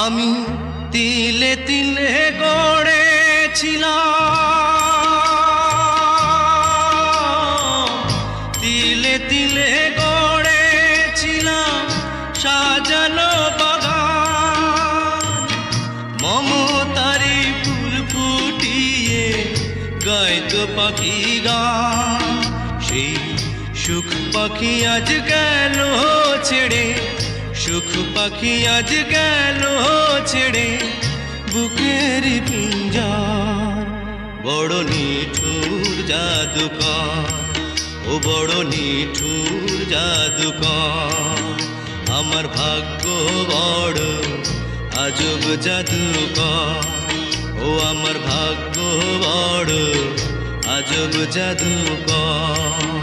আমি তিলে তিলে গড়েছিলাম, তিলে তিলে গড়েছিলাম সাজানো বাগান। মমতারি ফুল ফুটিয়ে গাইতো পাখি গান। সেই সুখ পাখি আজ গেল ছেড়ে, সুখ পাখি আজ গেল ছেড়ে বুকের পিঞ্জার। বড় নিঠুর জাদুকর, ও বড় নিঠুর জাদুকর। আমার ভাগ্য বড় আজব জাদুকর, ও আমার ভাগ্য বড় আজব জাদুকর।